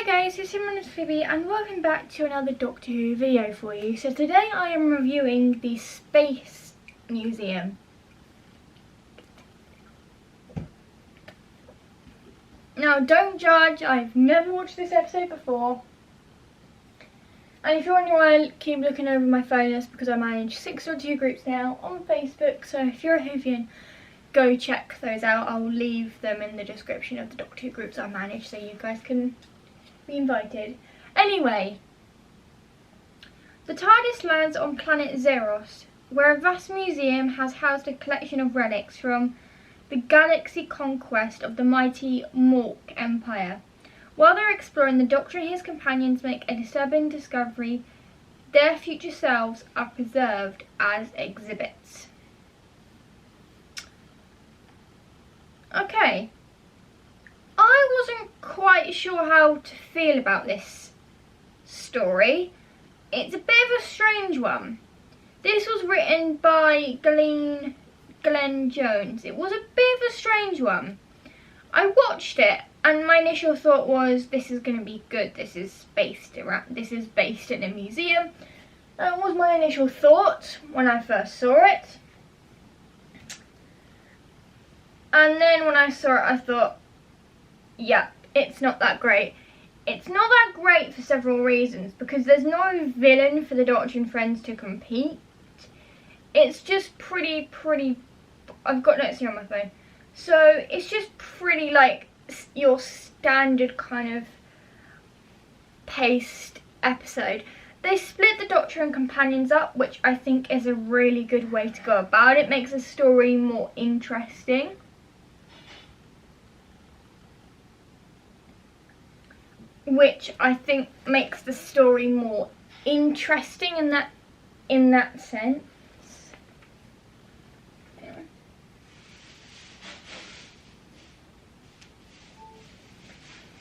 guys, it's Simon Phoebe and welcome back to another Doctor Who video for you. So today I am reviewing the Space Museum. Now don't judge, I've never watched this episode before. And if you're wondering why I keep looking over my phone, that's because I manage 6 Doctor Who groups now on Facebook. So if you're a Whovian, go check those out. I'll leave them in the description of the Doctor Who groups I manage so you guys can be invited. Anyway, the TARDIS lands on planet Zeros, where a vast museum has housed a collection of relics from the galaxy conquest of the mighty Mork Empire. While they're exploring, the Doctor and his companions make a disturbing discovery. Their future selves are preserved as exhibits. Okay. I wasn't quite sure how to feel about this story. It's a bit of a strange one. This was written by Glenn Jones. It was a bit of a strange one. I watched it and my initial thought was, this is going to be good. This is based in a museum. That was my initial thought when I first saw it. And then when I saw it, I thought, yeah, it's not that great. It's not that great for several reasons, because there's no villain for the Doctor and friends to compete. It's just pretty, I've got notes here on my phone. So it's just pretty like your standard kind of paced episode. They split the Doctor and companions up, which I think is a really good way to go about it. It makes the story more interesting. Which I think makes the story more interesting in that sense. So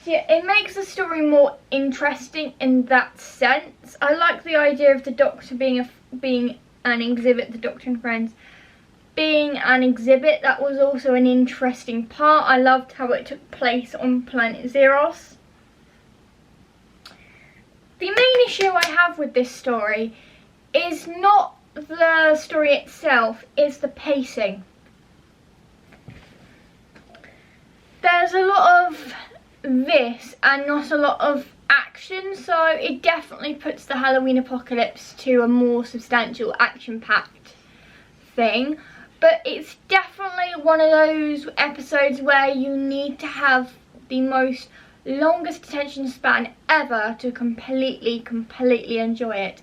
yeah, it makes the story more interesting in that sense. I like the idea of the Doctor being an exhibit, the Doctor and friends being an exhibit. That was also an interesting part. I loved how it took place on planet Zeros. The main issue I have with this story is not the story itself, it's the pacing. There's a lot of this and not a lot of action, so it definitely puts the Halloween Apocalypse to a more substantial action-packed thing. But it's definitely one of those episodes where you need to have the longest attention span ever to completely enjoy it.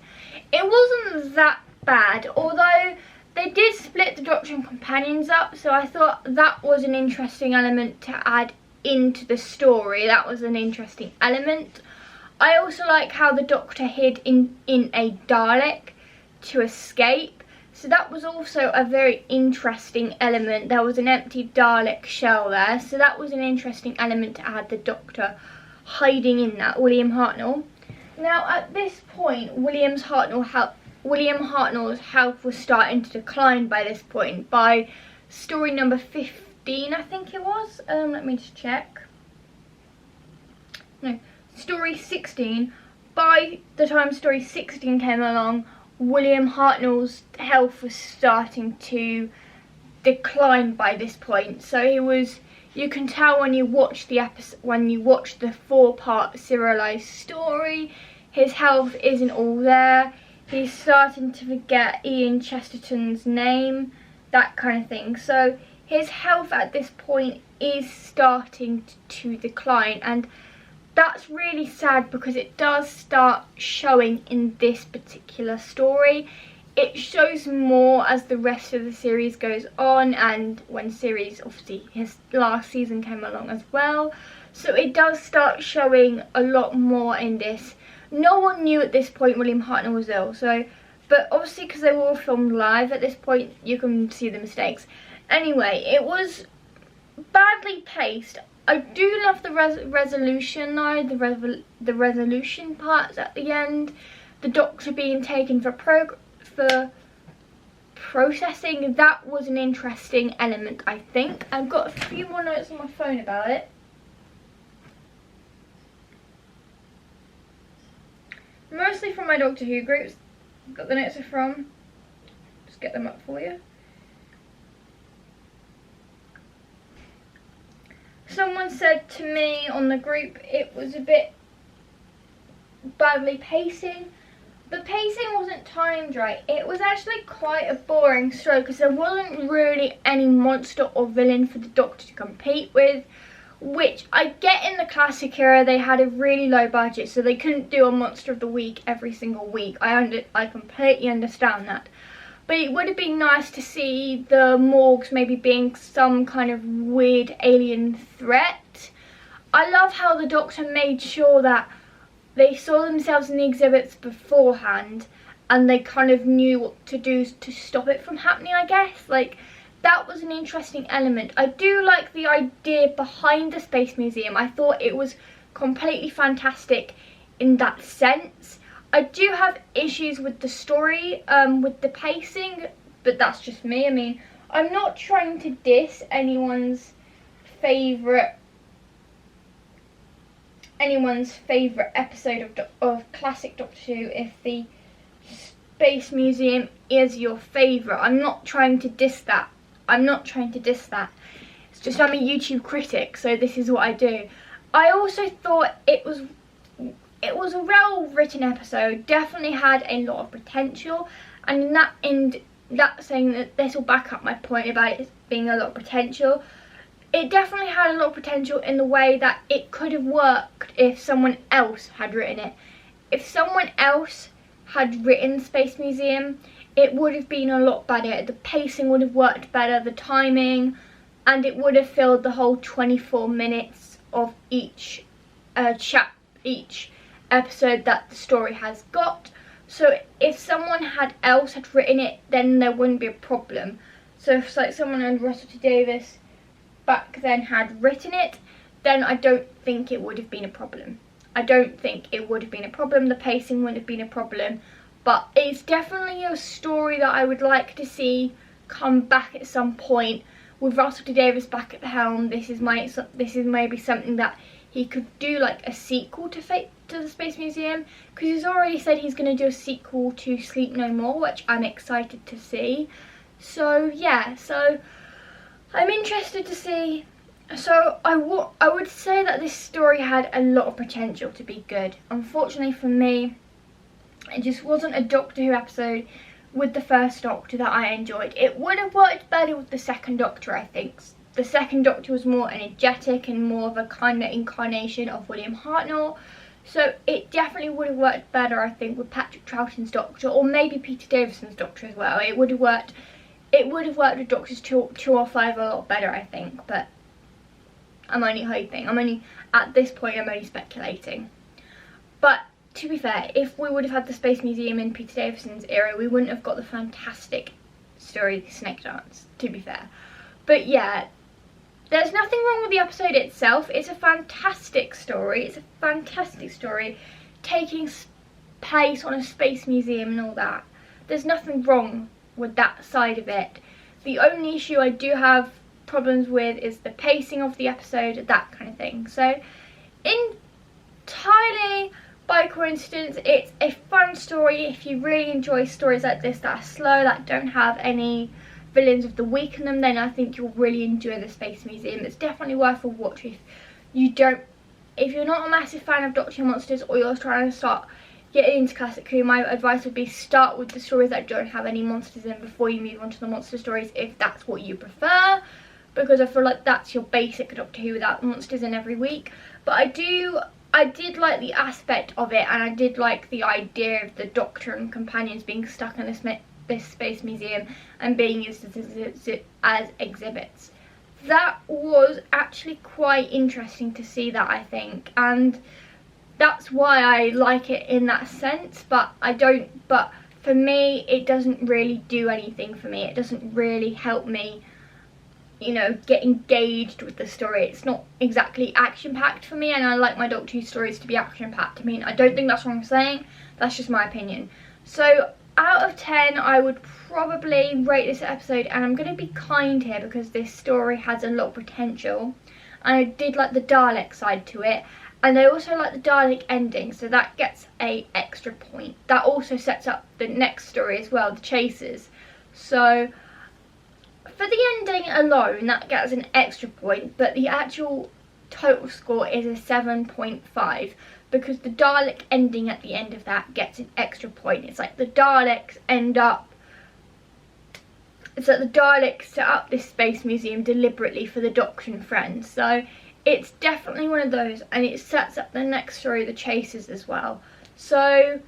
It wasn't that bad, although they did split the Doctor and companions up, so I thought that was an interesting element to add into the story. That was an interesting element. I also like how the Doctor hid in a Dalek to escape, so that was also a very interesting element. There was an empty Dalek shell there, so that was an interesting element to add the Doctor hiding in that, William Hartnell. Now at this point, William Hartnell's health was starting to decline by this point, by story number 15 I think it was. Let me just check. No, story 16. By the time story 16 came along, William Hartnell's health was starting to decline by this point. So he was, you can tell when you watch the episode, when you watch the 4-part serialized story, his health isn't all there. He's starting to forget Ian Chesterton's name, that kind of thing. So his health at this point is starting to decline, and that's really sad because it does start showing in this particular story. It shows more as the rest of the series goes on, and when series, obviously his last season came along as well. So it does start showing a lot more in this. No one knew at this point William Hartnell was ill, so, but obviously because they were all filmed live at this point, you can see the mistakes. Anyway, it was badly paced. I do love the resolution though, the resolution parts at the end. The Doctor being taken for processing, that was an interesting element, I think. I've got a few more notes on my phone about it. mostly from my Doctor Who groups that the notes are from. Just get them up for you. Someone said to me on the group it was a bit badly pacing. The pacing wasn't timed right. It was actually quite a boring story because there wasn't really any monster or villain for the Doctor to compete with, which I get in the classic era. They had a really low budget, so they couldn't do a monster of the week every single week. I completely understand that. But it would have been nice to see the Morgs maybe being some kind of weird alien threat. I love how the Doctor made sure that they saw themselves in the exhibits beforehand and they kind of knew what to do to stop it from happening, I guess. Like, that was an interesting element. I do like the idea behind the Space Museum. I thought it was completely fantastic in that sense. I do have issues with the story, with the pacing, but that's just me. I mean, I'm not trying to diss anyone's favourite episode of classic Doctor Who if the Space Museum is your favourite. I'm not trying to diss that. It's just I'm a YouTube critic, so this is what I do. I also thought it was a well-written episode, definitely had a lot of potential, and that saying that this will back up my point about it being a lot of potential. It definitely had a lot of potential in the way that it could have worked if someone else had written it. If someone else had written Space Museum, it would have been a lot better. The pacing would have worked better, the timing, and it would have filled the whole 24 minutes of each episode that the story has got. So if someone else had written it, then there wouldn't be a problem. So if like someone like Russell T Davies back then had written it, then I don't think it would have been a problem. The pacing wouldn't have been a problem, but it's definitely a story that I would like to see come back at some point with Russell T Davies back at the helm. This is maybe something that he could do, like a sequel to the Space Museum, because he's already said he's going to do a sequel to Sleep No More, which I'm excited to see. So yeah, so I'm interested to see. So I would say that this story had a lot of potential to be good. Unfortunately for me, it just wasn't a Doctor Who episode with the first Doctor that I enjoyed. It would have worked better with the second Doctor, I think. The second Doctor was more energetic and more of a kind of incarnation of William Hartnell. So it definitely would have worked better, I think, with Patrick Troughton's Doctor, or maybe Peter Davison's Doctor as well. It would have worked with Doctors 2 or 5 a lot better, I think, but I'm only hoping. At this point, I'm only speculating. But to be fair, if we would have had the Space Museum in Peter Davison's era, we wouldn't have got the fantastic story Snake Dance, to be fair. But yeah, there's nothing wrong with the episode itself. It's a fantastic story. Taking place on a space museum and all that. There's nothing wrong with that side of it. The only issue I do have problems with is the pacing of the episode, that kind of thing. So entirely by coincidence, it's a fun story. If you really enjoy stories like this that are slow, that don't have any villains of the week in them, then I think you'll really enjoy the Space Museum. It's definitely worth a watch if you're not a massive fan of Doctor Who monsters, or you're trying to start getting into classic Who. My advice would be start with the stories that don't have any monsters in before you move on to the monster stories, if that's what you prefer, because I feel like that's your basic Doctor Who without monsters in every week. But I did like the aspect of it, and I did like the idea of the Doctor and companions being stuck in this Space Museum and being used as exhibits. That was actually quite interesting to see that, I think, and that's why I like it in that sense. But for me, it doesn't really do anything for me. It doesn't really help me, you know, get engaged with the story. It's not exactly action-packed for me, and I like my Doctor Who stories to be action-packed. I mean, I don't think that's what I'm saying, that's just my opinion. So out of 10, I would probably rate this episode, and I'm going to be kind here because this story has a lot of potential, and I did like the Dalek side to it, And I also like the Dalek ending, so that gets a extra point. That also sets up the next story as well, the Chasers. So for the ending alone, that gets an extra point, but the actual total score is a 7.5 because the Dalek ending at the end of that gets an extra point. It's like the Daleks set up this space museum deliberately for the Doctor and friends. So it's definitely one of those, and it sets up the next story, the Chasers, as well. So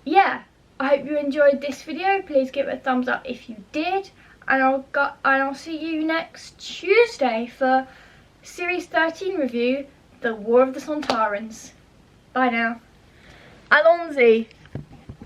yeah, I hope you enjoyed this video. Please give it a thumbs up if you did, and I'll see you next Tuesday for Series 13 review, The War of the Sontarans. Bye now. Allons-y.